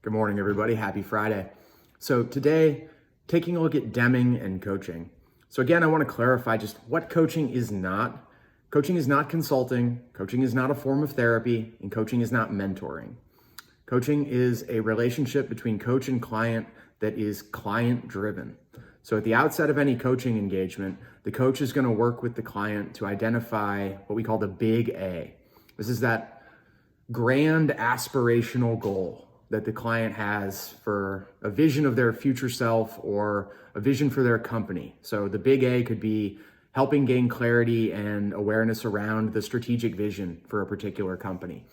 Good morning, everybody. Happy Friday. So today, taking a look at Deming and coaching. So again, I want to clarify just what coaching is not. Coaching is not consulting. Coaching is not a form of therapy, and coaching is not mentoring. Coaching is a relationship between coach and client that is client driven. So at the outset of any coaching engagement, the coach is going to work with the client to identify what we call the big A. This is that grand aspirational goal that the client has for a vision of their future self or a vision for their company. So the big A could be helping gain clarity and awareness around the strategic vision for a particular company.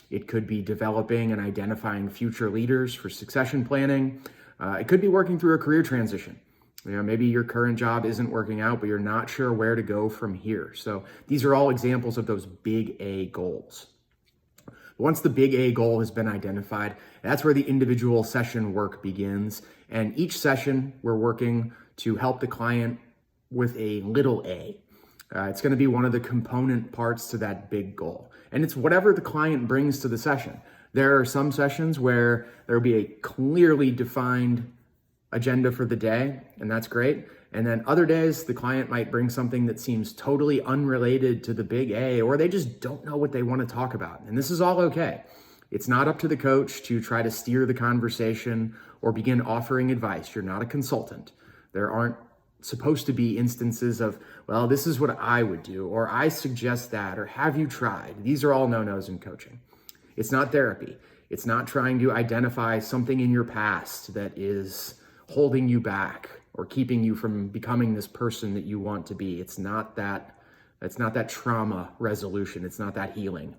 It could be developing and identifying future leaders for succession planning. It could be working through a career transition. Maybe your current job isn't working out, but you're not sure where to go from here. So these are all examples of those big A goals. Once the big A goal has been identified, that's where the individual session work begins. And each session, we're working to help the client with a little a. It's going to be one of the component parts to that big goal. And it's whatever the client brings to the session. There are some sessions where there'll be a clearly defined agenda for the day, and that's great. And then other days, the client might bring something that seems totally unrelated to the big A, or they just don't know what they want to talk about. And this is all okay. It's not up to the coach to try to steer the conversation or begin offering advice. You're not a consultant. There aren't supposed to be instances of, well, this is what I would do, or I suggest that, or have you tried? These are all no-nos in coaching. It's not therapy. It's not trying to identify something in your past that is holding you back or keeping you from becoming this person that you want to be. It's not that trauma resolution. It's not that healing.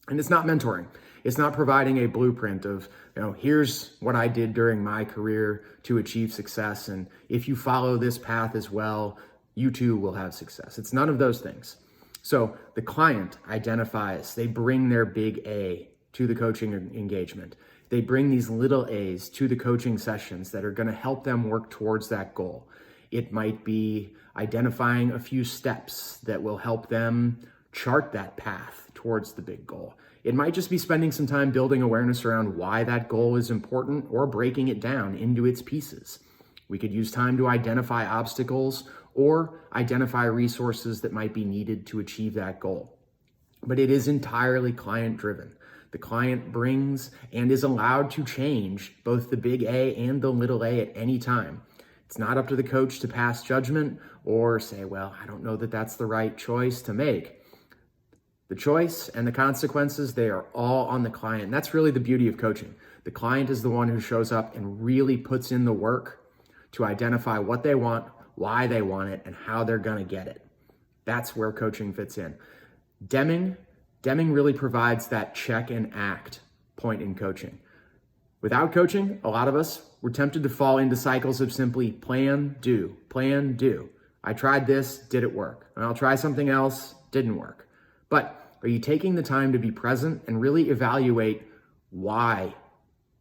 And it's not mentoring. It's not providing a blueprint of, here's what I did during my career to achieve success. And if you follow this path as well, you too will have success. It's none of those things. So the client identifies, they bring their big A to the coaching engagement. They bring these little A's to the coaching sessions that are going to help them work towards that goal. It might be identifying a few steps that will help them chart that path towards the big goal. It might just be spending some time building awareness around why that goal is important or breaking it down into its pieces. We could use time to identify obstacles or identify resources that might be needed to achieve that goal. But it is entirely client-driven. The client brings and is allowed to change both the big A and the little a at any time. It's not up to the coach to pass judgment or say, well, I don't know that that's the right choice to make. The choice and the consequences, they are all on the client. And that's really the beauty of coaching. The client is the one who shows up and really puts in the work to identify what they want, why they want it, and how they're going to get it. That's where coaching fits in. Deming really provides that check and act point in coaching. Without coaching, a lot of us, we're tempted to fall into cycles of simply plan, do. I tried this, did it work? And I'll try something else, didn't work. But are you taking the time to be present and really evaluate why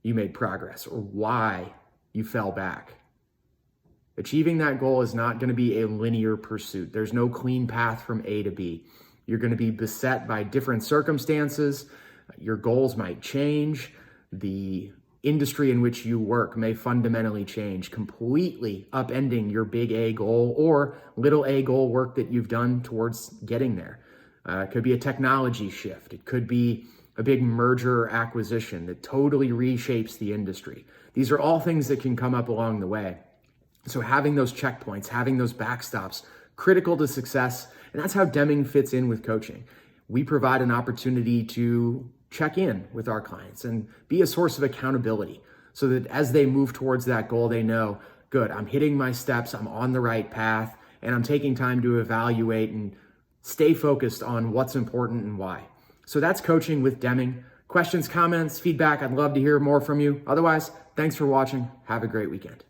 you made progress or why you fell back? Achieving that goal is not going to be a linear pursuit. There's no clean path from A to B. You're going to be beset by different circumstances. Your goals might change. The industry in which you work may fundamentally change, completely upending your big A goal or little a goal work that you've done towards getting there. It could be a technology shift. It could be a big merger or acquisition that totally reshapes the industry. These are all things that can come up along the way. So having those checkpoints, having those backstops, critical to success. And that's how Deming fits in with coaching. We provide an opportunity to check in with our clients and be a source of accountability so that as they move towards that goal, they know, good, I'm hitting my steps, I'm on the right path, and I'm taking time to evaluate and stay focused on what's important and why. So that's coaching with Deming. Questions, comments, feedback, I'd love to hear more from you. Otherwise, thanks for watching. Have a great weekend.